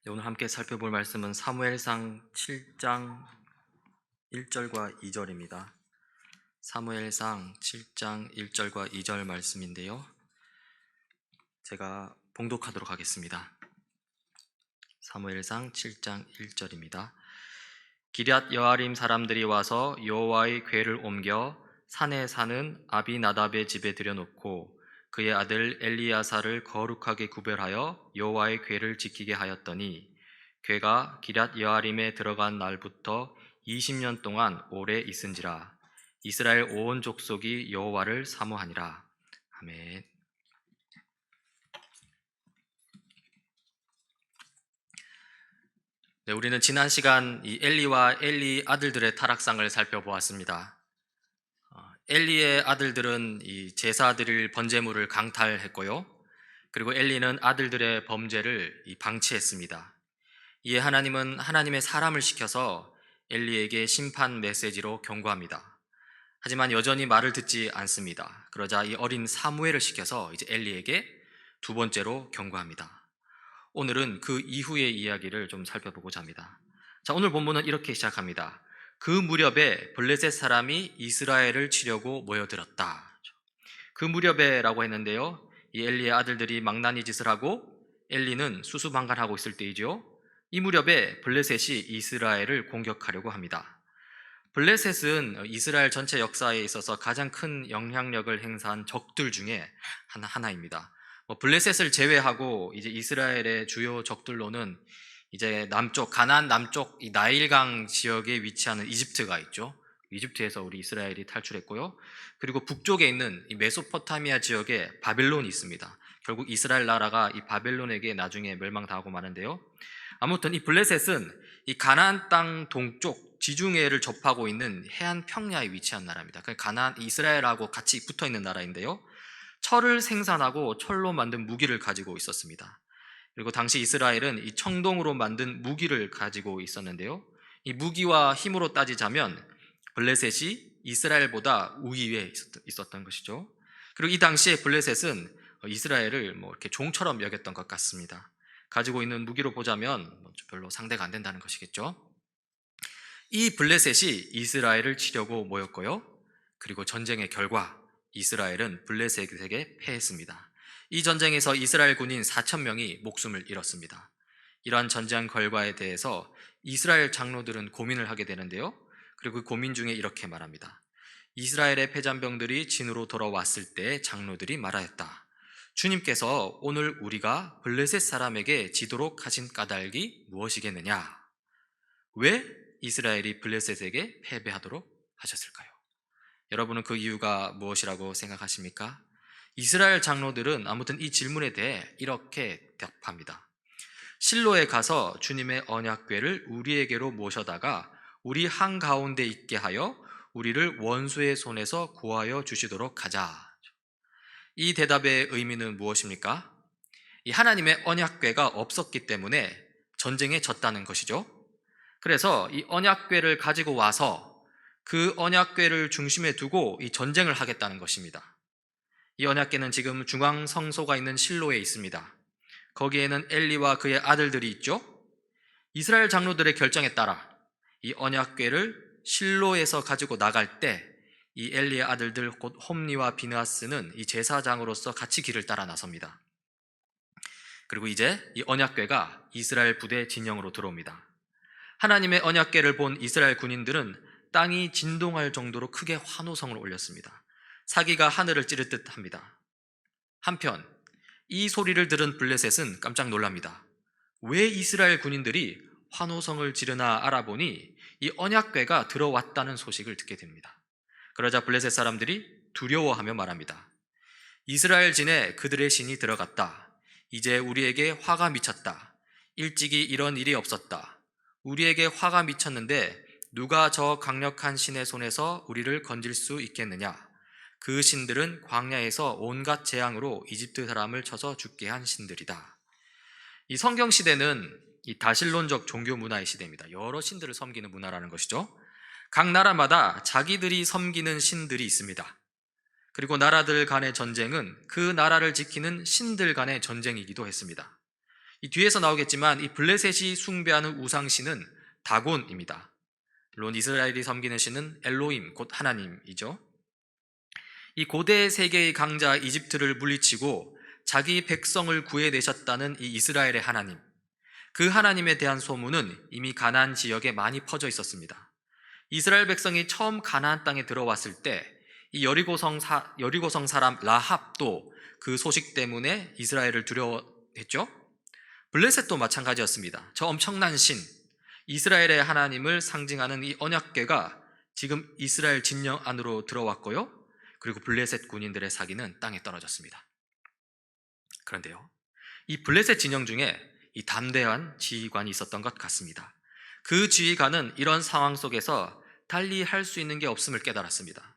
오늘 함께 살펴볼 말씀은 사무엘상 7장 1절과 2절입니다. 사무엘상 7장 1절과 2절 말씀인데요. 제가 봉독하도록 하겠습니다. 사무엘상 7장 1절입니다. 기럇 여아림 사람들이 와서 여호와의 궤를 옮겨 산에 사는 아비나답의 집에 들여놓고 그의 아들 엘리야사를 거룩하게 구별하여 여호와의 궤를 지키게 하였더니 궤가 기럇 여아림에 들어간 날부터 20년 동안 오래 있은지라. 이스라엘 온 족속이 여호와를 사모하니라. 아멘. 네, 우리는 지난 시간 이 엘리와 엘리 아들들의 타락상을 살펴보았습니다. 엘리의 아들들은 이 제사 드릴 번제물을 강탈했고요. 그리고 엘리는 아들들의 범죄를 방치했습니다. 이에 하나님은 하나님의 사람을 시켜서 엘리에게 심판 메시지로 경고합니다. 하지만 여전히 말을 듣지 않습니다. 그러자 이 어린 사무엘을 시켜서 이제 엘리에게 두 번째로 경고합니다. 오늘은 그 이후의 이야기를 좀 살펴보고자 합니다. 자, 오늘 본문은 이렇게 시작합니다. 그 무렵에 블레셋 사람이 이스라엘을 치려고 모여들었다. 그 무렵에라고 했는데요, 이 엘리의 아들들이 망나니 짓을 하고 엘리는 수수방관하고 있을 때이죠. 이 무렵에 블레셋이 이스라엘을 공격하려고 합니다. 블레셋은 이스라엘 전체 역사에 있어서 가장 큰 영향력을 행사한 적들 중에 하나입니다. 블레셋을 제외하고 이제 이스라엘의 주요 적들로는 이제 남쪽 가나안 남쪽 이 나일강 지역에 위치하는 이집트가 있죠. 이집트에서 우리 이스라엘이 탈출했고요. 그리고 북쪽에 있는 이 메소포타미아 지역에 바벨론이 있습니다. 결국 이스라엘 나라가 이 바벨론에게 나중에 멸망당하고 마는데요. 아무튼 이 블레셋은 이 가나안 땅 동쪽 지중해를 접하고 있는 해안 평야에 위치한 나라입니다. 가나안 이스라엘하고 같이 붙어 있는 나라인데요. 철을 생산하고 철로 만든 무기를 가지고 있었습니다. 그리고 당시 이스라엘은 이 청동으로 만든 무기를 가지고 있었는데요. 이 무기와 힘으로 따지자면 블레셋이 이스라엘보다 우위에 있었던 것이죠. 그리고 이 당시에 블레셋은 이스라엘을 이렇게 종처럼 여겼던 것 같습니다. 가지고 있는 무기로 보자면 별로 상대가 안 된다는 것이겠죠. 이 블레셋이 이스라엘을 치려고 모였고요. 그리고 전쟁의 결과 이스라엘은 블레셋에게 패했습니다. 이 전쟁에서 이스라엘 군인 4,000명이 목숨을 잃었습니다. 이러한 전쟁 결과에 대해서 이스라엘 장로들은 고민을 하게 되는데요. 그리고 그 고민 중에 이렇게 말합니다. 이스라엘의 패잔병들이 진으로 돌아왔을 때 장로들이 말하였다. 주님께서 오늘 우리가 블레셋 사람에게 지도록 하신 까닭이 무엇이겠느냐? 왜 이스라엘이 블레셋에게 패배하도록 하셨을까요? 여러분은 그 이유가 무엇이라고 생각하십니까? 이스라엘 장로들은 아무튼 이 질문에 대해 이렇게 답합니다. 실로에 가서 주님의 언약궤를 우리에게로 모셔다가 우리 한가운데 있게 하여 우리를 원수의 손에서 구하여 주시도록 하자. 이 대답의 의미는 무엇입니까? 이 하나님의 언약궤가 없었기 때문에 전쟁에 졌다는 것이죠. 그래서 이 언약궤를 가지고 와서 그 언약궤를 중심에 두고 이 전쟁을 하겠다는 것입니다. 이 언약궤는 지금 중앙 성소가 있는 실로에 있습니다. 거기에는 엘리와 그의 아들들이 있죠. 이스라엘 장로들의 결정에 따라 이 언약궤를 실로에서 가지고 나갈 때 이 엘리의 아들들 곧 홈니와 비느하스는 이 제사장으로서 같이 길을 따라 나섭니다. 그리고 이제 이 언약궤가 이스라엘 부대 진영으로 들어옵니다. 하나님의 언약궤를 본 이스라엘 군인들은 땅이 진동할 정도로 크게 환호성을 올렸습니다. 사기가 하늘을 찌를 듯 합니다. 한편 이 소리를 들은 블레셋은 깜짝 놀랍니다. 왜 이스라엘 군인들이 환호성을 지르나 알아보니 이 언약궤가 들어왔다는 소식을 듣게 됩니다. 그러자 블레셋 사람들이 두려워하며 말합니다. 이스라엘 진에 그들의 신이 들어갔다. 이제 우리에게 화가 미쳤다. 일찍이 이런 일이 없었다. 우리에게 화가 미쳤는데 누가 저 강력한 신의 손에서 우리를 건질 수 있겠느냐? 그 신들은 광야에서 온갖 재앙으로 이집트 사람을 쳐서 죽게 한 신들이다. 이 성경 시대는 이 다신론적 종교 문화의 시대입니다. 여러 신들을 섬기는 문화라는 것이죠. 각 나라마다 자기들이 섬기는 신들이 있습니다. 그리고 나라들 간의 전쟁은 그 나라를 지키는 신들 간의 전쟁이기도 했습니다. 이 뒤에서 나오겠지만 이 블레셋이 숭배하는 우상신은 다곤입니다. 물론 이스라엘이 섬기는 신은 엘로임, 곧 하나님이죠. 이 고대 세계의 강자 이집트를 물리치고 자기 백성을 구해내셨다는 이 이스라엘의 하나님, 그 하나님에 대한 소문은 이미 가나안 지역에 많이 퍼져 있었습니다. 이스라엘 백성이 처음 가나안 땅에 들어왔을 때 이 여리고성 사람 라합도 그 소식 때문에 이스라엘을 두려워했죠. 블레셋도 마찬가지였습니다. 저 엄청난 신, 이스라엘의 하나님을 상징하는 이 언약궤가 지금 이스라엘 진영 안으로 들어왔고요. 그리고 블레셋 군인들의 사기는 땅에 떨어졌습니다. 그런데요, 이 블레셋 진영 중에 이 담대한 지휘관이 있었던 것 같습니다. 그 지휘관은 이런 상황 속에서 달리 할 수 있는 게 없음을 깨달았습니다.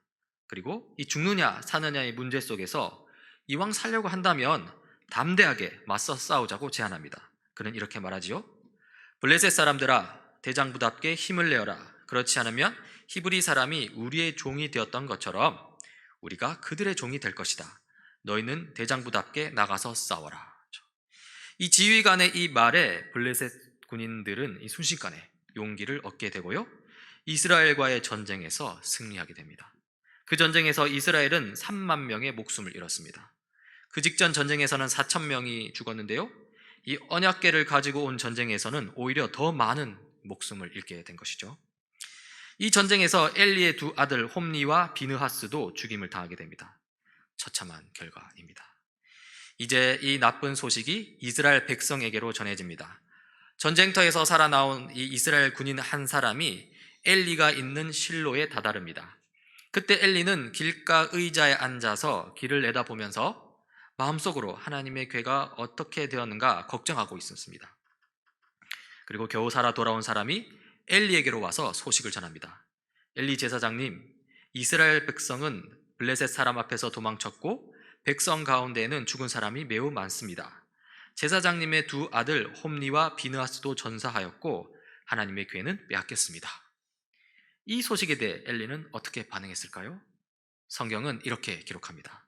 그리고 이 죽느냐 사느냐의 문제 속에서 이왕 살려고 한다면 담대하게 맞서 싸우자고 제안합니다. 그는 이렇게 말하지요. 블레셋 사람들아, 대장부답게 힘을 내어라. 그렇지 않으면 히브리 사람이 우리의 종이 되었던 것처럼 우리가 그들의 종이 될 것이다. 너희는 대장부답게 나가서 싸워라. 이 지휘관의 이 말에 블레셋 군인들은 이 순식간에 용기를 얻게 되고요, 이스라엘과의 전쟁에서 승리하게 됩니다. 그 전쟁에서 이스라엘은 3만 명의 목숨을 잃었습니다. 그 직전 전쟁에서는 4천 명이 죽었는데요, 이 언약궤를 가지고 온 전쟁에서는 오히려 더 많은 목숨을 잃게 된 것이죠. 이 전쟁에서 엘리의 두 아들 홈니와 비느하스도 죽임을 당하게 됩니다. 처참한 결과입니다. 이제 이 나쁜 소식이 이스라엘 백성에게로 전해집니다. 전쟁터에서 살아나온 이 이스라엘 군인 한 사람이 엘리가 있는 실로에 다다릅니다. 그때 엘리는 길가 의자에 앉아서 길을 내다보면서 마음속으로 하나님의 궤가 어떻게 되었는가 걱정하고 있었습니다. 그리고 겨우 살아 돌아온 사람이 엘리에게로 와서 소식을 전합니다. 엘리 제사장님, 이스라엘 백성은 블레셋 사람 앞에서 도망쳤고 백성 가운데에는 죽은 사람이 매우 많습니다. 제사장님의 두 아들 홈니와 비느하스도 전사하였고 하나님의 궤는 빼앗겼습니다. 이 소식에 대해 엘리는 어떻게 반응했을까요? 성경은 이렇게 기록합니다.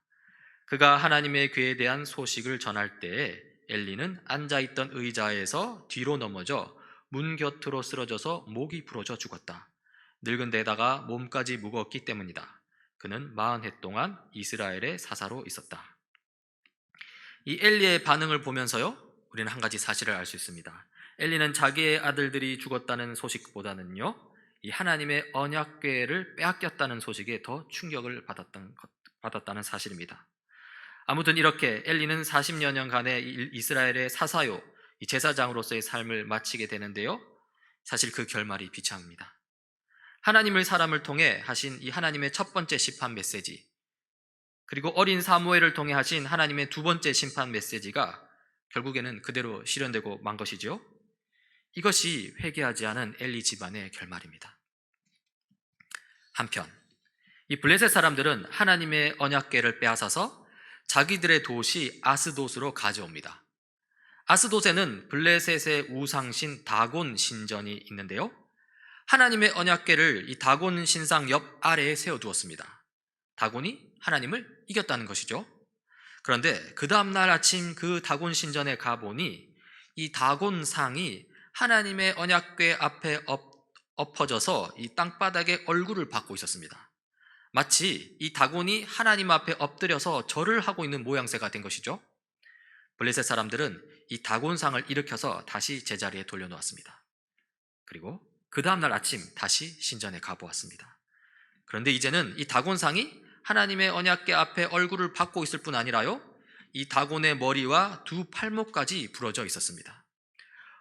그가 하나님의 궤에 대한 소식을 전할 때에 엘리는 앉아있던 의자에서 뒤로 넘어져 문 곁으로 쓰러져서 목이 부러져 죽었다. 늙은 데다가 몸까지 무거웠기 때문이다. 그는 40해 동안 이스라엘의 사사로 있었다. 이 엘리의 반응을 보면서요, 우리는 한 가지 사실을 알 수 있습니다. 엘리는 자기의 아들들이 죽었다는 소식보다는요, 이 하나님의 언약궤를 빼앗겼다는 소식에 더 충격을 받았다는 사실입니다. 아무튼 이렇게 엘리는 40여 년간의 이스라엘의 사사요, 이 제사장으로서의 삶을 마치게 되는데요, 사실 그 결말이 비참합니다. 하나님을 사람을 통해 하신 이 하나님의 첫 번째 심판 메시지, 그리고 어린 사무엘을 통해 하신 하나님의 두 번째 심판 메시지가 결국에는 그대로 실현되고 만 것이죠. 이것이 회개하지 않은 엘리 집안의 결말입니다. 한편 이 블레셋 사람들은 하나님의 언약궤를 빼앗아서 자기들의 도시 아스돗으로 가져옵니다. 아스돗에는 블레셋의 우상신 다곤 신전이 있는데요, 하나님의 언약궤를 이 다곤 신상 옆 아래에 세워두었습니다. 다곤이 하나님을 이겼다는 것이죠. 그런데 그 다음날 아침 그 다곤 신전에 가보니 이 다곤 상이 하나님의 언약궤 앞에 엎어져서 이 땅바닥에 얼굴을 받고 있었습니다. 마치 이 다곤이 하나님 앞에 엎드려서 절을 하고 있는 모양새가 된 것이죠. 블레셋 사람들은 이 다곤상을 일으켜서 다시 제자리에 돌려놓았습니다. 그리고 그 다음날 아침 다시 신전에 가보았습니다. 그런데 이제는 이 다곤상이 하나님의 언약궤 앞에 얼굴을 받고 있을 뿐 아니라요, 이 다곤의 머리와 두 팔목까지 부러져 있었습니다.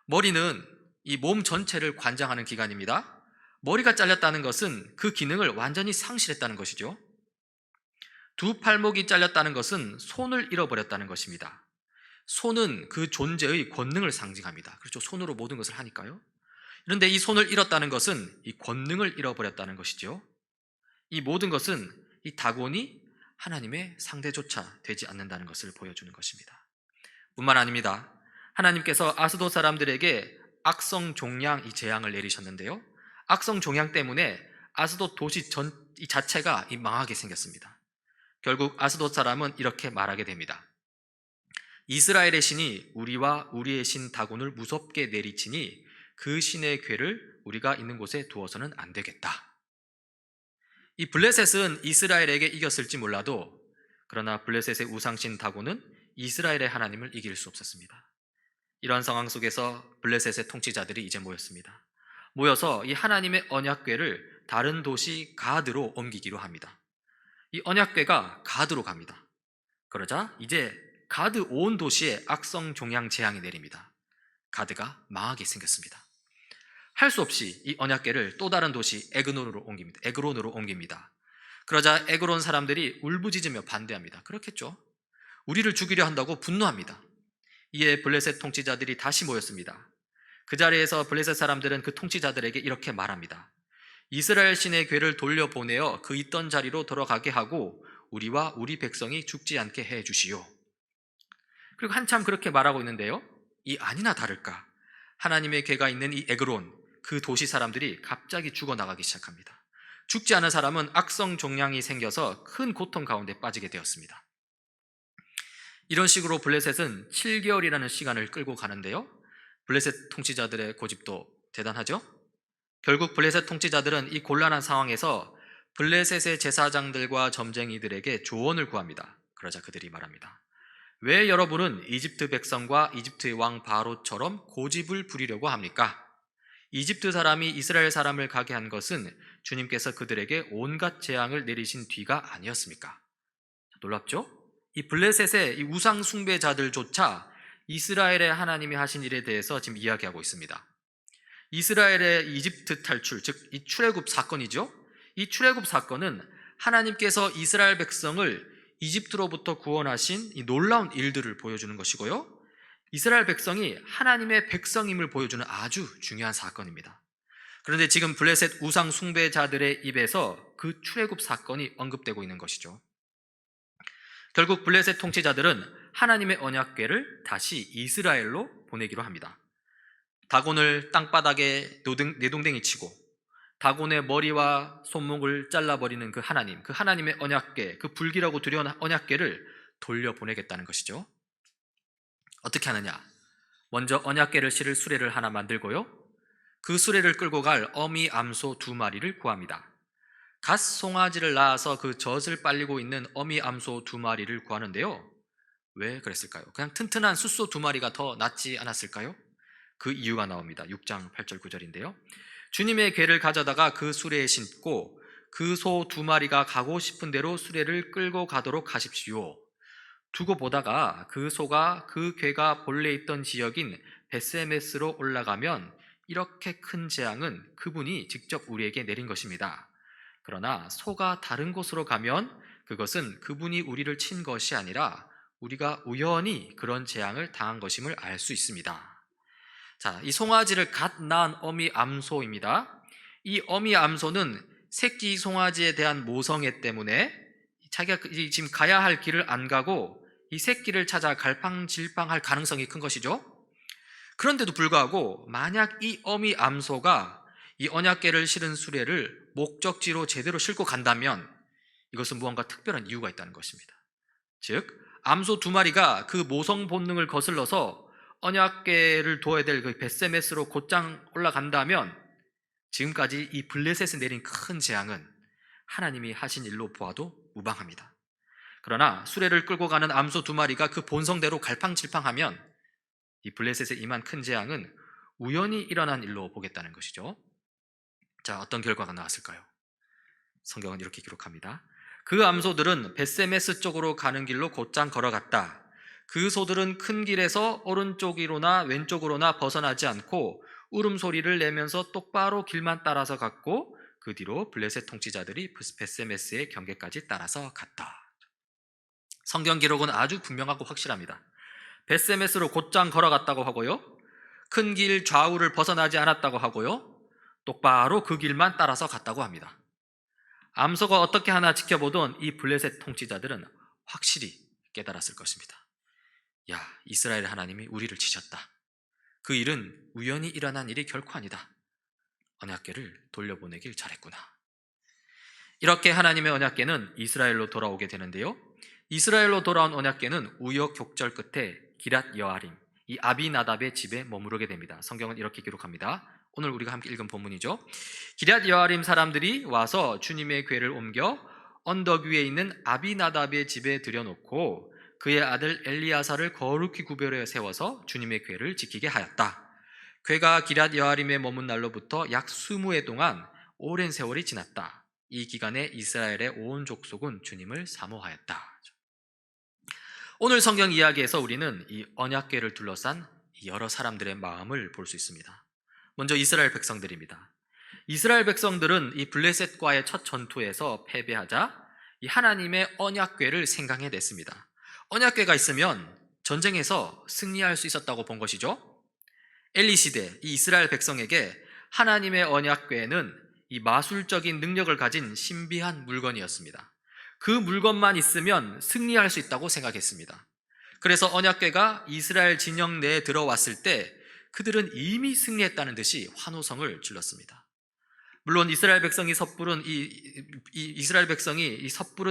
머리는 이 몸 전체를 관장하는 기관입니다. 머리가 잘렸다는 것은 그 기능을 완전히 상실했다는 것이죠. 두 팔목이 잘렸다는 것은 손을 잃어버렸다는 것입니다. 손은 그 존재의 권능을 상징합니다. 그렇죠? 손으로 모든 것을 하니까요. 그런데 이 손을 잃었다는 것은 이 권능을 잃어버렸다는 것이죠. 이 모든 것은 이 다곤이 하나님의 상대조차 되지 않는다는 것을 보여주는 것입니다. 뿐만 아닙니다. 하나님께서 아스돗 사람들에게 악성 종양 이 재앙을 내리셨는데요, 악성 종양 때문에 아스돗 도시 이 자체가 망하게 생겼습니다. 결국 아스돗 사람은 이렇게 말하게 됩니다. 이스라엘의 신이 우리와 우리의 신 다곤을 무섭게 내리치니 그 신의 궤를 우리가 있는 곳에 두어서는 안 되겠다. 이 블레셋은 이스라엘에게 이겼을지 몰라도 그러나 블레셋의 우상신 다곤은 이스라엘의 하나님을 이길 수 없었습니다. 이러한 상황 속에서 블레셋의 통치자들이 이제 모였습니다. 모여서 이 하나님의 언약궤를 다른 도시 가드로 옮기기로 합니다. 이 언약궤가 가드로 갑니다. 그러자 이제 가드 온 도시에 악성 종양 재앙이 내립니다. 가드가 망하게 생겼습니다. 할 수 없이 이 언약궤를 또 다른 도시 에그론으로 옮깁니다. 그러자 에그론 사람들이 울부짖으며 반대합니다. 그렇겠죠. 우리를 죽이려 한다고 분노합니다. 이에 블레셋 통치자들이 다시 모였습니다. 그 자리에서 블레셋 사람들은 그 통치자들에게 이렇게 말합니다. 이스라엘 신의 궤를 돌려보내어 그 있던 자리로 돌아가게 하고 우리와 우리 백성이 죽지 않게 해 주시오. 그리고 한참 그렇게 말하고 있는데요, 이 아니나 다를까 하나님의 궤가 있는 이 에그론, 그 도시 사람들이 갑자기 죽어나가기 시작합니다. 죽지 않은 사람은 악성 종양이 생겨서 큰 고통 가운데 빠지게 되었습니다. 이런 식으로 블레셋은 7개월이라는 시간을 끌고 가는데요, 블레셋 통치자들의 고집도 대단하죠. 결국 블레셋 통치자들은 이 곤란한 상황에서 블레셋의 제사장들과 점쟁이들에게 조언을 구합니다. 그러자 그들이 말합니다. 왜 여러분은 이집트 백성과 이집트의 왕 바로처럼 고집을 부리려고 합니까? 이집트 사람이 이스라엘 사람을 가게 한 것은 주님께서 그들에게 온갖 재앙을 내리신 뒤가 아니었습니까? 놀랍죠? 이 블레셋의 이 우상 숭배자들조차 이스라엘의 하나님이 하신 일에 대해서 지금 이야기하고 있습니다. 이스라엘의 이집트 탈출, 즉 이 출애굽 사건이죠. 이 출애굽 사건은 하나님께서 이스라엘 백성을 이집트로부터 구원하신 이 놀라운 일들을 보여주는 것이고요, 이스라엘 백성이 하나님의 백성임을 보여주는 아주 중요한 사건입니다. 그런데 지금 블레셋 우상 숭배자들의 입에서 그 출애굽 사건이 언급되고 있는 것이죠. 결국 블레셋 통치자들은 하나님의 언약궤를 다시 이스라엘로 보내기로 합니다. 다곤을 땅바닥에 내동댕이 치고 다곤의 머리와 손목을 잘라버리는 그 하나님의 언약궤, 그 불길하고 두려운 언약궤를 돌려보내겠다는 것이죠. 어떻게 하느냐? 먼저 언약궤를 실을 수레를 하나 만들고요, 그 수레를 끌고 갈 어미 암소 2마리를 구합니다. 갓 송아지를 낳아서 그 젖을 빨리고 있는 어미 암소 2마리를 구하는데요, 왜 그랬을까요? 그냥 튼튼한 숫소 2마리가 더 낫지 않았을까요? 그 이유가 나옵니다. 6장 8절 9절인데요 주님의 궤를 가져다가 그 수레에 신고 그 소 2마리가 가고 싶은 대로 수레를 끌고 가도록 하십시오. 두고 보다가 그 소가 그 궤가 본래 있던 지역인 베세메스로 올라가면 이렇게 큰 재앙은 그분이 직접 우리에게 내린 것입니다. 그러나 소가 다른 곳으로 가면 그것은 그분이 우리를 친 것이 아니라 우리가 우연히 그런 재앙을 당한 것임을 알 수 있습니다. 자, 이 송아지를 갓 낳은 어미 암소입니다. 이 어미 암소는 새끼 송아지에 대한 모성애 때문에 자기가 지금 가야 할 길을 안 가고 이 새끼를 찾아 갈팡질팡할 가능성이 큰 것이죠. 그런데도 불구하고 만약 이 어미 암소가 이 언약궤를 실은 수레를 목적지로 제대로 싣고 간다면 이것은 무언가 특별한 이유가 있다는 것입니다. 즉, 암소 2마리가 그 모성 본능을 거슬러서 언약궤를 둬야 될 그 베세메스로 곧장 올라간다면 지금까지 이 블레셋에 내린 큰 재앙은 하나님이 하신 일로 보아도 무방합니다. 그러나 수레를 끌고 가는 암소 2마리가 그 본성대로 갈팡질팡하면 이 블레셋에 임한 큰 재앙은 우연히 일어난 일로 보겠다는 것이죠. 자, 어떤 결과가 나왔을까요? 성경은 이렇게 기록합니다. 그 암소들은 베세메스 쪽으로 가는 길로 곧장 걸어갔다. 그 소들은 큰 길에서 오른쪽으로나 왼쪽으로나 벗어나지 않고 울음소리를 내면서 똑바로 길만 따라서 갔고 그 뒤로 블레셋 통치자들이 베세메스의 경계까지 따라서 갔다. 성경 기록은 아주 분명하고 확실합니다. 베세메스로 곧장 걸어갔다고 하고요, 큰 길 좌우를 벗어나지 않았다고 하고요, 똑바로 그 길만 따라서 갔다고 합니다. 암소가 어떻게 하나 지켜보던 이 블레셋 통치자들은 확실히 깨달았을 것입니다. 야, 이스라엘 하나님이 우리를 치셨다. 그 일은 우연히 일어난 일이 결코 아니다. 언약궤를 돌려보내길 잘했구나. 이렇게 하나님의 언약궤는 이스라엘로 돌아오게 되는데요, 이스라엘로 돌아온 언약궤는 우여곡절 끝에 기랏 여아림, 이 아비나답의 집에 머무르게 됩니다. 성경은 이렇게 기록합니다. 오늘 우리가 함께 읽은 본문이죠. 기럇 여아림 사람들이 와서 주님의 궤를 옮겨 언덕 위에 있는 아비나답의 집에 들여놓고 그의 아들 엘리야사를 거룩히 구별해 세워서 주님의 궤를 지키게 하였다. 궤가 기럇 여아림에 머문 날로부터 약 20해 동안 오랜 세월이 지났다. 이 기간에 이스라엘의 온 족속은 주님을 사모하였다. 오늘 성경 이야기에서 우리는 이 언약궤를 둘러싼 여러 사람들의 마음을 볼 수 있습니다. 먼저 이스라엘 백성들입니다. 이스라엘 백성들은 이 블레셋과의 첫 전투에서 패배하자 이 하나님의 언약궤를 생각해냈습니다. 언약궤가 있으면 전쟁에서 승리할 수 있었다고 본 것이죠. 엘리 시대 이 이스라엘 백성에게 하나님의 언약궤는 이 마술적인 능력을 가진 신비한 물건이었습니다. 그 물건만 있으면 승리할 수 있다고 생각했습니다. 그래서 언약궤가 이스라엘 진영 내에 들어왔을 때 그들은 이미 승리했다는 듯이 환호성을 질렀습니다. 물론 이스라엘 백성이 섣부른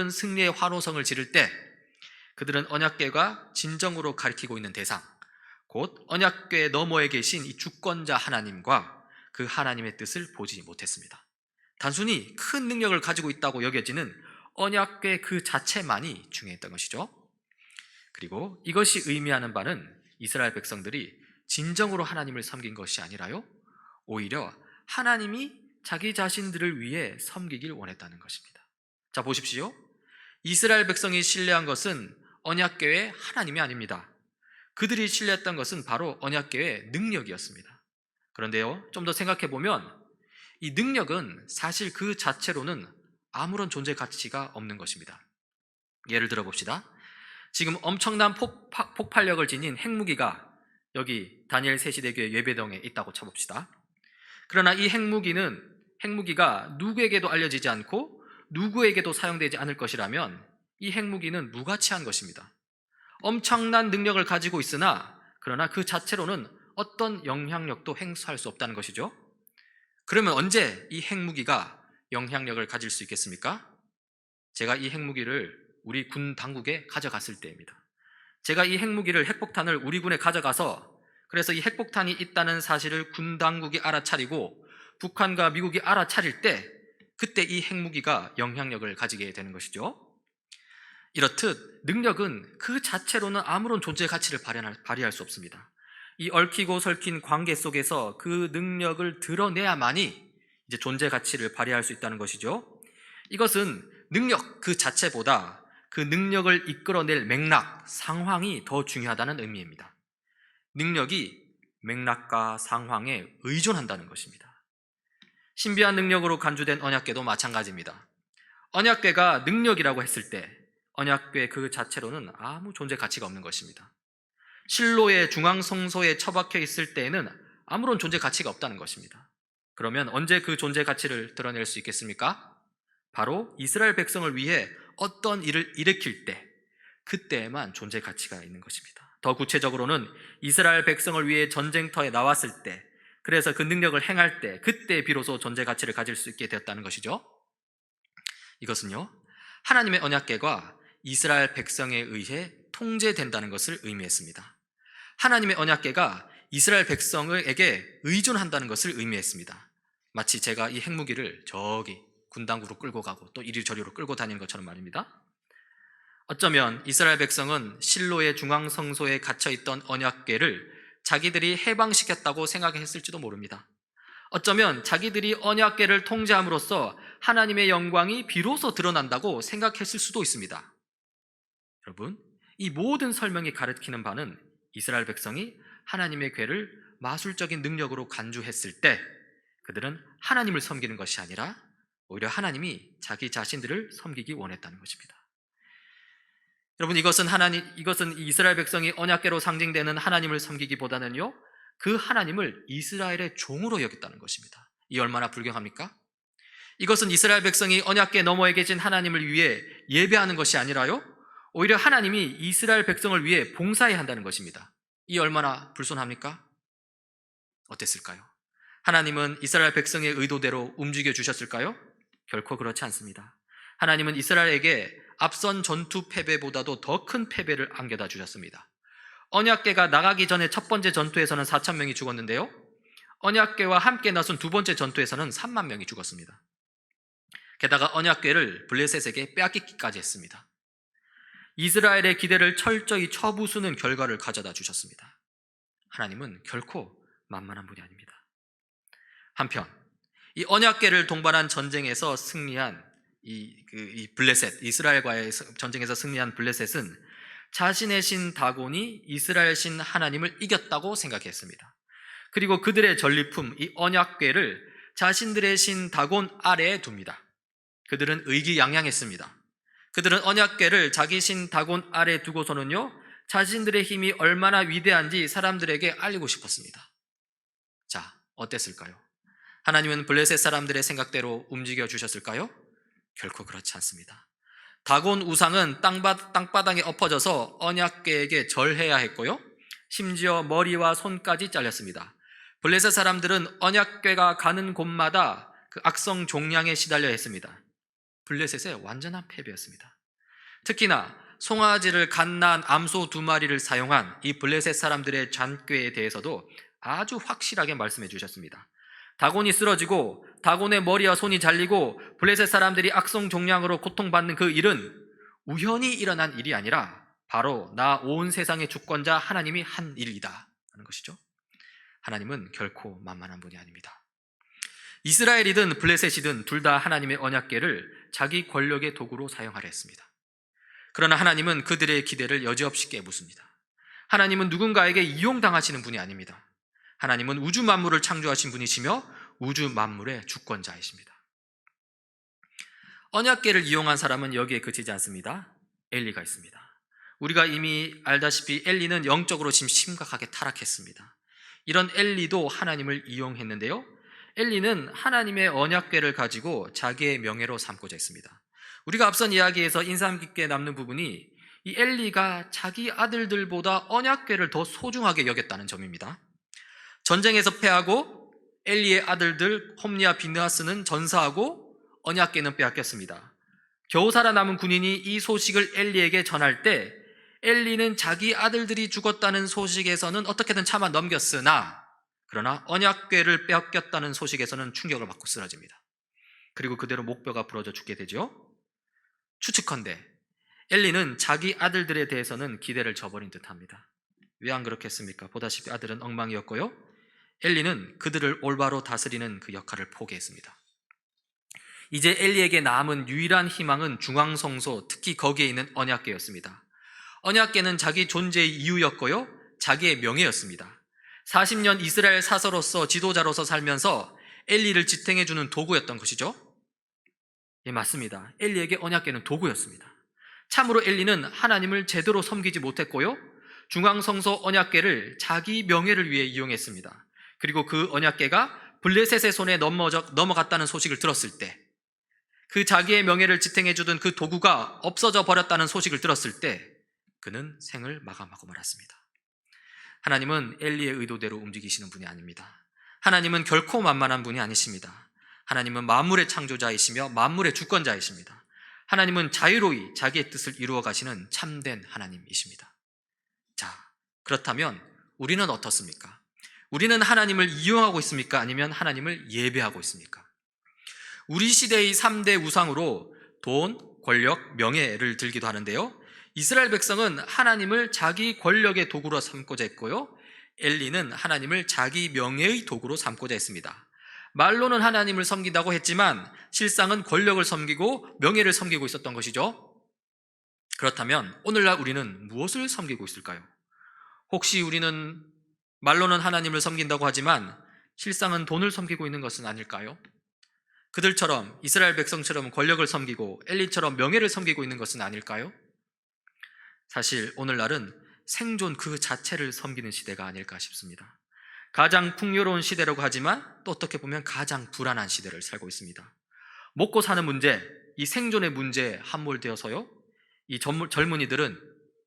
승리의 환호성을 지를 때 그들은 언약궤가 진정으로 가리키고 있는 대상, 곧 언약궤 너머에 계신 이 주권자 하나님과 그 하나님의 뜻을 보지 못했습니다. 단순히 큰 능력을 가지고 있다고 여겨지는 언약궤 그 자체만이 중요했던 것이죠. 그리고 이것이 의미하는 바는 이스라엘 백성들이 진정으로 하나님을 섬긴 것이 아니라요, 오히려 하나님이 자기 자신들을 위해 섬기길 원했다는 것입니다. 자, 보십시오. 이스라엘 백성이 신뢰한 것은 언약궤의 하나님이 아닙니다. 그들이 신뢰했던 것은 바로 언약궤의 능력이었습니다. 그런데요, 좀 더 생각해 보면 이 능력은 사실 그 자체로는 아무런 존재 가치가 없는 것입니다. 예를 들어 봅시다. 지금 엄청난 폭발력을 지닌 핵무기가 여기 다니엘 세시대교회 예배당에 있다고 쳐봅시다. 그러나 이 핵무기가 누구에게도 알려지지 않고 누구에게도 사용되지 않을 것이라면 이 핵무기는 무가치한 것입니다. 엄청난 능력을 가지고 있으나 그러나 그 자체로는 어떤 영향력도 행사할 수 없다는 것이죠. 그러면 언제 이 핵무기가 영향력을 가질 수 있겠습니까? 제가 이 핵무기를 우리 군 당국에 가져갔을 때입니다. 제가 이 핵폭탄을 우리 군에 가져가서 그래서 이 핵폭탄이 있다는 사실을 군 당국이 알아차리고 북한과 미국이 알아차릴 때 그때 이 핵무기가 영향력을 가지게 되는 것이죠. 이렇듯 능력은 그 자체로는 아무런 존재 가치를 발휘할 수 없습니다. 이 얽히고 설킨 관계 속에서 그 능력을 드러내야만이 이제 존재 가치를 발휘할 수 있다는 것이죠. 이것은 능력 그 자체보다 그 능력을 이끌어낼 맥락, 상황이 더 중요하다는 의미입니다. 능력이 맥락과 상황에 의존한다는 것입니다. 신비한 능력으로 간주된 언약궤도 마찬가지입니다. 언약궤가 능력이라고 했을 때 언약궤 그 자체로는 아무 존재 가치가 없는 것입니다. 실로의 중앙 성소에 처박혀 있을 때에는 아무런 존재 가치가 없다는 것입니다. 그러면 언제 그 존재 가치를 드러낼 수 있겠습니까? 바로 이스라엘 백성을 위해 어떤 일을 일으킬 때, 그때에만 존재 가치가 있는 것입니다. 더 구체적으로는 이스라엘 백성을 위해 전쟁터에 나왔을 때, 그래서 그 능력을 행할 때, 그때 비로소 존재 가치를 가질 수 있게 되었다는 것이죠. 이것은요, 하나님의 언약궤가 이스라엘 백성에 의해 통제된다는 것을 의미했습니다. 하나님의 언약궤가 이스라엘 백성에게 의존한다는 것을 의미했습니다. 마치 제가 이 핵무기를 저기 군당구로 끌고 가고 또 이리저리로 끌고 다니는 것처럼 말입니다. 어쩌면 이스라엘 백성은 실로의 중앙 성소에 갇혀있던 언약궤를 자기들이 해방시켰다고 생각했을지도 모릅니다. 어쩌면 자기들이 언약궤를 통제함으로써 하나님의 영광이 비로소 드러난다고 생각했을 수도 있습니다. 여러분, 이 모든 설명이 가리키는 바는 이스라엘 백성이 하나님의 궤를 마술적인 능력으로 간주했을 때 그들은 하나님을 섬기는 것이 아니라 오히려 하나님이 자기 자신들을 섬기기 원했다는 것입니다. 여러분, 이것은 이스라엘 백성이 언약궤로 상징되는 하나님을 섬기기보다는요, 그 하나님을 이스라엘의 종으로 여겼다는 것입니다. 이 얼마나 불경합니까? 이것은 이스라엘 백성이 언약궤 너머에 계신 하나님을 위해 예배하는 것이 아니라요, 오히려 하나님이 이스라엘 백성을 위해 봉사해야 한다는 것입니다. 이 얼마나 불손합니까? 어땠을까요? 하나님은 이스라엘 백성의 의도대로 움직여 주셨을까요? 결코 그렇지 않습니다. 하나님은 이스라엘에게 앞선 전투 패배보다도 더 큰 패배를 안겨다 주셨습니다. 언약궤가 나가기 전에 첫 번째 전투에서는 4천 명이 죽었는데요, 언약궤와 함께 나선 두 번째 전투에서는 3만 명이 죽었습니다. 게다가 언약궤를 블레셋에게 빼앗기기까지 했습니다. 이스라엘의 기대를 철저히 쳐부수는 결과를 가져다 주셨습니다. 하나님은 결코 만만한 분이 아닙니다. 한편 이 언약궤를 동반한 전쟁에서 승리한 이 블레셋, 이스라엘과의 전쟁에서 승리한 블레셋은 자신의 신 다곤이 이스라엘 신 하나님을 이겼다고 생각했습니다. 그리고 그들의 전리품 이 언약궤를 자신들의 신 다곤 아래에 둡니다. 그들은 의기양양했습니다. 그들은 언약궤를 자기 신 다곤 아래에 두고서는요, 자신들의 힘이 얼마나 위대한지 사람들에게 알리고 싶었습니다. 자, 어땠을까요? 하나님은 블레셋 사람들의 생각대로 움직여 주셨을까요? 결코 그렇지 않습니다. 다곤 우상은 땅바닥에 엎어져서 언약궤에게 절해야 했고요, 심지어 머리와 손까지 잘렸습니다. 블레셋 사람들은 언약궤가 가는 곳마다 그 악성 종양에 시달려 했습니다. 블레셋의 완전한 패배였습니다. 특히나 송아지를 갓난 암소 2마리를 사용한 이 블레셋 사람들의 잔꾀에 대해서도 아주 확실하게 말씀해 주셨습니다. 다곤이 쓰러지고 다곤의 머리와 손이 잘리고 블레셋 사람들이 악성 종양으로 고통받는 그 일은 우연히 일어난 일이 아니라 바로 나 온 세상의 주권자 하나님이 한 일이다 하는 것이죠. 하나님은 결코 만만한 분이 아닙니다. 이스라엘이든 블레셋이든 둘 다 하나님의 언약궤를 자기 권력의 도구로 사용하려 했습니다. 그러나 하나님은 그들의 기대를 여지없이 깨부숩니다. 하나님은 누군가에게 이용당하시는 분이 아닙니다. 하나님은 우주 만물을 창조하신 분이시며 우주 만물의 주권자이십니다. 언약궤를 이용한 사람은 여기에 그치지 않습니다. 엘리가 있습니다. 우리가 이미 알다시피 엘리는 영적으로 지금 심각하게 타락했습니다. 이런 엘리도 하나님을 이용했는데요, 엘리는 하나님의 언약궤를 가지고 자기의 명예로 삼고자 했습니다. 우리가 앞선 이야기에서 인상 깊게 남는 부분이 이 엘리가 자기 아들들보다 언약궤를 더 소중하게 여겼다는 점입니다. 전쟁에서 패하고 엘리의 아들들 홈리와 비느하스는 전사하고 언약궤는 빼앗겼습니다. 겨우 살아남은 군인이 이 소식을 엘리에게 전할 때 엘리는 자기 아들들이 죽었다는 소식에서는 어떻게든 참아 넘겼으나, 그러나 언약궤를 빼앗겼다는 소식에서는 충격을 받고 쓰러집니다. 그리고 그대로 목뼈가 부러져 죽게 되죠. 추측컨대 엘리는 자기 아들들에 대해서는 기대를 저버린 듯합니다. 왜 안 그렇겠습니까? 보다시피 아들은 엉망이었고요, 엘리는 그들을 올바로 다스리는 그 역할을 포기했습니다. 이제 엘리에게 남은 유일한 희망은 중앙성소, 특히 거기에 있는 언약궤였습니다. 언약궤는 자기 존재의 이유였고요, 자기의 명예였습니다. 40년 이스라엘 사서로서 지도자로서 살면서 엘리를 지탱해주는 도구였던 것이죠. 예, 맞습니다. 엘리에게 언약궤는 도구였습니다. 참으로 엘리는 하나님을 제대로 섬기지 못했고요, 중앙성소 언약궤를 자기 명예를 위해 이용했습니다. 그리고 그 언약궤가 블레셋의 손에 넘어갔다는 소식을 들었을 때, 그 자기의 명예를 지탱해주던 그 도구가 없어져 버렸다는 소식을 들었을 때 그는 생을 마감하고 말았습니다. 하나님은 엘리의 의도대로 움직이시는 분이 아닙니다. 하나님은 결코 만만한 분이 아니십니다. 하나님은 만물의 창조자이시며 만물의 주권자이십니다. 하나님은 자유로이 자기의 뜻을 이루어 가시는 참된 하나님이십니다. 자, 그렇다면 우리는 어떻습니까? 우리는 하나님을 이용하고 있습니까? 아니면 하나님을 예배하고 있습니까? 우리 시대의 3대 우상으로 돈, 권력, 명예를 들기도 하는데요, 이스라엘 백성은 하나님을 자기 권력의 도구로 삼고자 했고요, 엘리는 하나님을 자기 명예의 도구로 삼고자 했습니다. 말로는 하나님을 섬긴다고 했지만 실상은 권력을 섬기고 명예를 섬기고 있었던 것이죠. 그렇다면 오늘날 우리는 무엇을 섬기고 있을까요? 혹시 우리는 말로는 하나님을 섬긴다고 하지만 실상은 돈을 섬기고 있는 것은 아닐까요? 그들처럼, 이스라엘 백성처럼 권력을 섬기고 엘리처럼 명예를 섬기고 있는 것은 아닐까요? 사실 오늘날은 생존 그 자체를 섬기는 시대가 아닐까 싶습니다. 가장 풍요로운 시대라고 하지만 또 어떻게 보면 가장 불안한 시대를 살고 있습니다. 먹고 사는 문제, 이 생존의 문제에 함몰되어서요, 이 젊은이들은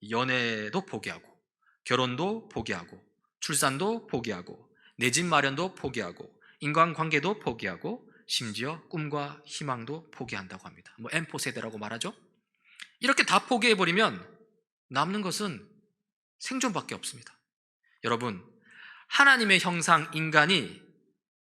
연애도 포기하고 결혼도 포기하고 출산도 포기하고 내 집 마련도 포기하고 인간관계도 포기하고 심지어 꿈과 희망도 포기한다고 합니다. M4 세대라고 말하죠. 이렇게 다 포기해버리면 남는 것은 생존밖에 없습니다. 여러분, 하나님의 형상 인간이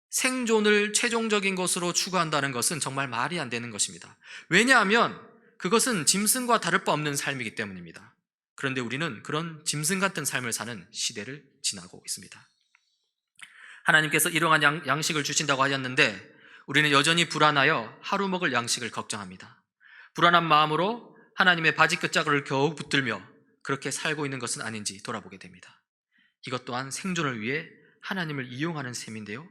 생존을 최종적인 것으로 추구한다는 것은 정말 말이 안 되는 것입니다. 왜냐하면 그것은 짐승과 다를 바 없는 삶이기 때문입니다. 그런데 우리는 그런 짐승 같은 삶을 사는 시대를 지나고 있습니다. 하나님께서 일용할 양식을 주신다고 하셨는데 우리는 여전히 불안하여 하루 먹을 양식을 걱정합니다. 불안한 마음으로 하나님의 바지 끝자락을 겨우 붙들며 그렇게 살고 있는 것은 아닌지 돌아보게 됩니다. 이것 또한 생존을 위해 하나님을 이용하는 셈인데요,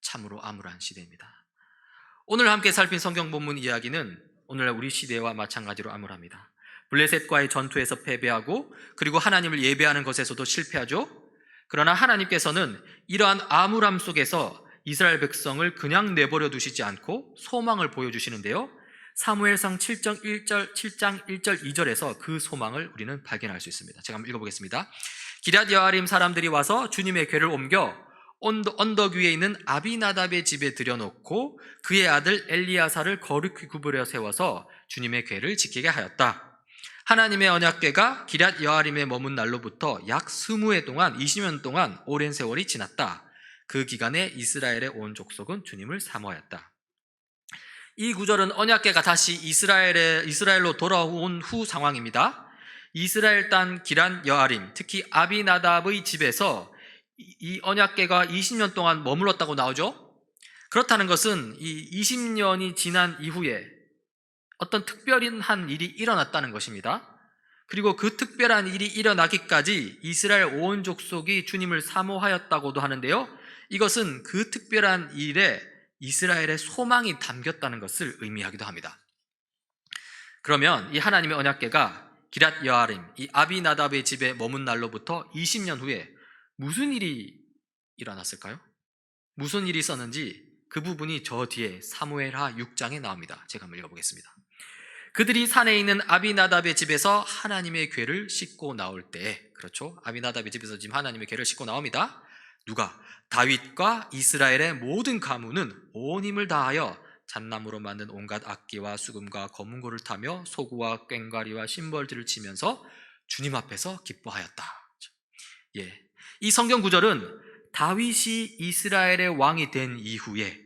참으로 암울한 시대입니다. 오늘 함께 살핀 성경 본문 이야기는 오늘날 우리 시대와 마찬가지로 암울합니다. 블레셋과의 전투에서 패배하고 그리고 하나님을 예배하는 것에서도 실패하죠. 그러나 하나님께서는 이러한 암울함 속에서 이스라엘 백성을 그냥 내버려 두시지 않고 소망을 보여주시는데요, 사무엘상 7장 1절 2절에서 그 소망을 우리는 발견할 수 있습니다. 제가 한번 읽어보겠습니다. 기럇 여아림 사람들이 와서 주님의 궤를 옮겨 언덕 위에 있는 아비나답의 집에 들여놓고 그의 아들 엘리야사를 거룩히 구부려 세워서 주님의 궤를 지키게 하였다. 하나님의 언약궤가 기럇 여아림에 머문 날로부터 약 20해 동안 20년 동안 오랜 세월이 지났다. 그 기간에 이스라엘의 온 족속은 주님을 사모하였다. 이 구절은 언약궤가 다시 이스라엘로 돌아온 후 상황입니다. 이스라엘 땅 기럇 여아림, 특히 아비나답의 집에서 이 언약궤가 20년 동안 머물렀다고 나오죠. 그렇다는 것은 이 20년이 지난 이후에 어떤 특별한 일이 일어났다는 것입니다. 그리고 그 특별한 일이 일어나기까지 이스라엘 온 족속이 주님을 사모하였다고도 하는데요, 이것은 그 특별한 일에 이스라엘의 소망이 담겼다는 것을 의미하기도 합니다. 그러면 이 하나님의 언약궤가 기럇 여아림, 이 아비나답의 집에 머문 날로부터 20년 후에 무슨 일이 일어났을까요? 무슨 일이 있었는지 그 부분이 저 뒤에 사무엘하 6장에 나옵니다. 제가 한번 읽어보겠습니다. 그들이 산에 있는 아비나답의 집에서 하나님의 궤를 싣고 나올 때, 그렇죠? 아비나답의 집에서 지금 하나님의 궤를 싣고 나옵니다. 누가? 다윗과 이스라엘의 모든 가문은 온 힘을 다하여 잣나무로 만든 온갖 악기와 수금과 검은고를 타며 소구와 꽹과리와 심벌들을 치면서 주님 앞에서 기뻐하였다. 예, 이 성경 구절은 다윗이 이스라엘의 왕이 된 이후에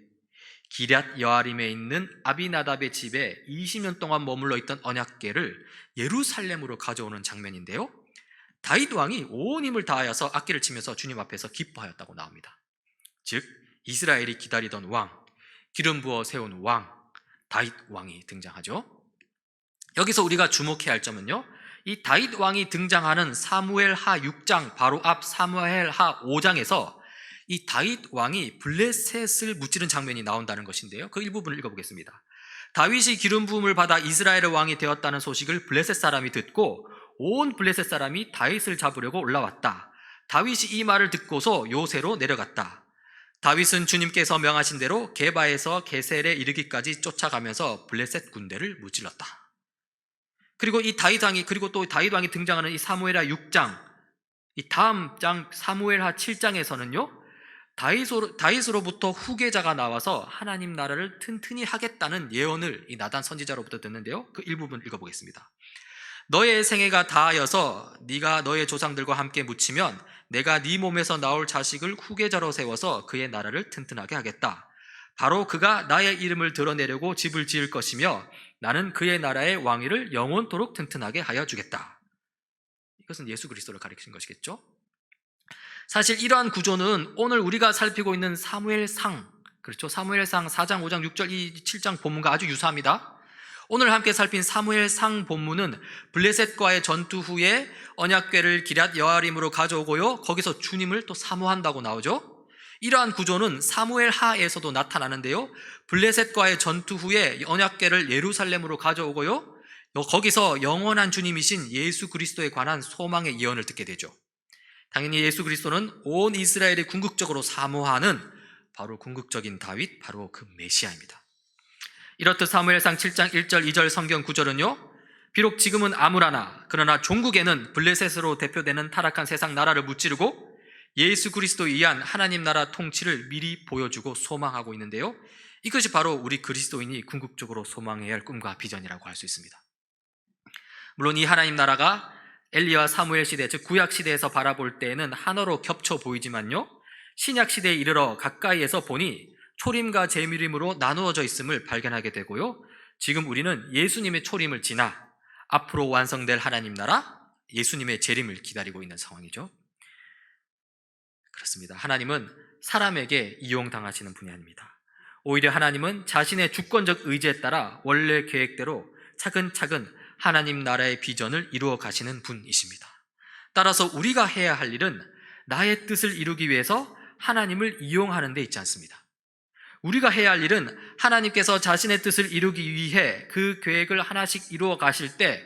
기럇 여아림에 있는 아비나답의 집에 20년 동안 머물러 있던 언약궤를 예루살렘으로 가져오는 장면인데요, 다윗 왕이 온 힘을 다하여서 악기를 치면서 주님 앞에서 기뻐하였다고 나옵니다. 즉 이스라엘이 기다리던 왕, 기름 부어 세운 왕, 다윗 왕이 등장하죠. 여기서 우리가 주목해야 할 점은요, 이 다윗 왕이 등장하는 사무엘하 6장 바로 앞 사무엘하 5장에서 이 다윗 왕이 블레셋을 무찌른 장면이 나온다는 것인데요, 그 일부분을 읽어보겠습니다. 다윗이 기름 부음을 받아 이스라엘의 왕이 되었다는 소식을 블레셋 사람이 듣고 온 블레셋 사람이 다윗을 잡으려고 올라왔다. 다윗이 이 말을 듣고서 요새로 내려갔다. 다윗은 주님께서 명하신 대로 게바에서 게셀에 이르기까지 쫓아가면서 블레셋 군대를 무찔렀다. 그리고 또 다윗 왕이 등장하는 이 사무엘하 6장, 이 다음 장 사무엘하 7장에서는요, 다윗으로부터 후계자가 나와서 하나님 나라를 튼튼히 하겠다는 예언을 이 나단 선지자로부터 듣는데요, 그 일부분 읽어보겠습니다. 너의 생애가 다하여서 네가 너의 조상들과 함께 묻히면 내가 네 몸에서 나올 자식을 후계자로 세워서 그의 나라를 튼튼하게 하겠다. 바로 그가 나의 이름을 드러내려고 집을 지을 것이며 나는 그의 나라의 왕위를 영원토록 튼튼하게 하여 주겠다. 이것은 예수 그리스도를 가리키는 것이겠죠. 사실 이러한 구조는 오늘 우리가 살피고 있는 사무엘상, 그렇죠? 사무엘상 4장, 5장, 6절, 7장 본문과 아주 유사합니다. 오늘 함께 살핀 사무엘상 본문은 블레셋과의 전투 후에 언약궤를 기럇 여아림으로 가져오고요, 거기서 주님을 또 사모한다고 나오죠. 이러한 구조는 사무엘하에서도 나타나는데요, 블레셋과의 전투 후에 언약궤를 예루살렘으로 가져오고요, 거기서 영원한 주님이신 예수 그리스도에 관한 소망의 예언을 듣게 되죠. 당연히 예수 그리스도는 온 이스라엘이 궁극적으로 사모하는 바로 궁극적인 다윗, 바로 그 메시아입니다. 이렇듯 사무엘상 7장 1절 2절 성경 구절은요, 비록 지금은 암울하나 그러나 종국에는 블레셋으로 대표되는 타락한 세상 나라를 무찌르고 예수 그리스도에 의한 하나님 나라 통치를 미리 보여주고 소망하고 있는데요, 이것이 바로 우리 그리스도인이 궁극적으로 소망해야 할 꿈과 비전이라고 할 수 있습니다. 물론 이 하나님 나라가 엘리야 사무엘 시대, 즉 구약 시대에서 바라볼 때에는 하나로 겹쳐 보이지만요, 신약 시대에 이르러 가까이에서 보니 초림과 재림으로 나누어져 있음을 발견하게 되고요, 지금 우리는 예수님의 초림을 지나 앞으로 완성될 하나님 나라, 예수님의 재림을 기다리고 있는 상황이죠. 그렇습니다. 하나님은 사람에게 이용당하시는 분이 아닙니다. 오히려 하나님은 자신의 주권적 의지에 따라 원래 계획대로 차근차근 하나님 나라의 비전을 이루어 가시는 분이십니다. 따라서 우리가 해야 할 일은 나의 뜻을 이루기 위해서 하나님을 이용하는 데 있지 않습니다. 우리가 해야 할 일은 하나님께서 자신의 뜻을 이루기 위해 그 계획을 하나씩 이루어 가실 때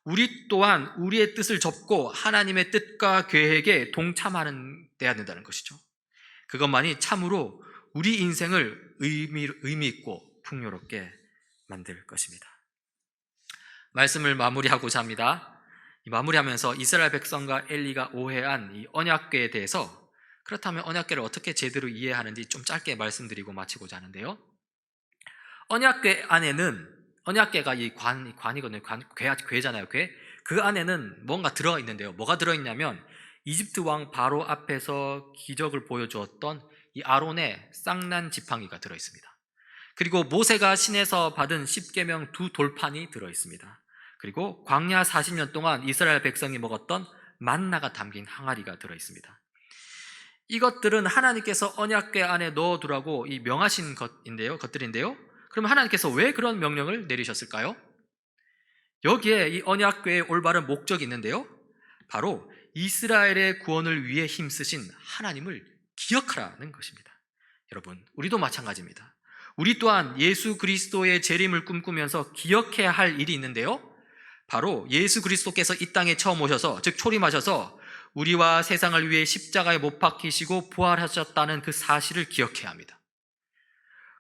우리 또한 우리의 뜻을 접고 하나님의 뜻과 계획에 동참하는 데야 된다는 것이죠. 그것만이 참으로 우리 인생을 의미 있고 풍요롭게 만들 것입니다. 말씀을 마무리하고자 합니다. 마무리하면서 이스라엘 백성과 엘리가 오해한 이 언약궤에 대해서, 그렇다면 언약궤를 어떻게 제대로 이해하는지 좀 짧게 말씀드리고 마치고자 하는데요, 언약궤 안에는, 언약궤가 이 관이거든요. 궤잖아요. 궤. 그 안에는 뭔가 들어가 있는데요. 뭐가 들어있냐면 이집트 왕 바로 앞에서 기적을 보여주었던 이 아론의 쌍난 지팡이가 들어있습니다. 그리고 모세가 신에서 받은 십계명 2돌판이 들어있습니다. 그리고 광야 40년 동안 이스라엘 백성이 먹었던 만나가 담긴 항아리가 들어있습니다. 이것들은 하나님께서 언약궤 안에 넣어두라고 명하신 것들인데요. 그럼 하나님께서 왜 그런 명령을 내리셨을까요? 여기에 이 언약궤의 올바른 목적이 있는데요, 바로 이스라엘의 구원을 위해 힘쓰신 하나님을 기억하라는 것입니다. 여러분, 우리도 마찬가지입니다. 우리 또한 예수 그리스도의 재림을 꿈꾸면서 기억해야 할 일이 있는데요, 바로 예수 그리스도께서 이 땅에 처음 오셔서, 즉 초림하셔서 우리와 세상을 위해 십자가에 못 박히시고 부활하셨다는 그 사실을 기억해야 합니다.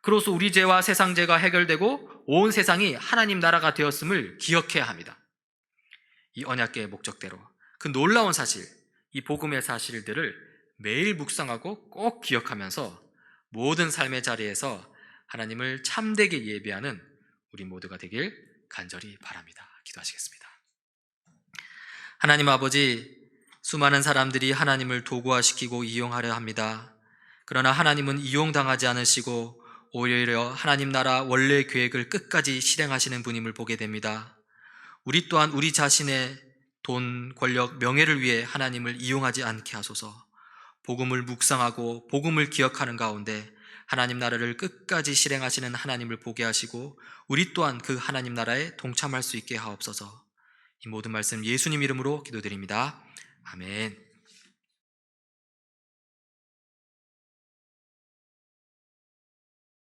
그로써 우리 죄와 세상 죄가 해결되고 온 세상이 하나님 나라가 되었음을 기억해야 합니다. 이 언약궤의 목적대로 그 놀라운 사실, 이 복음의 사실들을 매일 묵상하고 꼭 기억하면서 모든 삶의 자리에서 하나님을 참되게 예배하는 우리 모두가 되길 간절히 바랍니다. 기도하시겠습니다. 하나님 아버지, 수많은 사람들이 하나님을 도구화시키고 이용하려 합니다. 그러나 하나님은 이용당하지 않으시고 오히려 하나님 나라 원래 계획을 끝까지 실행하시는 분임을 보게 됩니다. 우리 또한 우리 자신의 돈, 권력, 명예를 위해 하나님을 이용하지 않게 하소서. 복음을 묵상하고 복음을 기억하는 가운데 하나님 나라를 끝까지 실행하시는 하나님을 보게 하시고 우리 또한 그 하나님 나라에 동참할 수 있게 하옵소서. 이 모든 말씀 예수님 이름으로 기도드립니다. 아멘.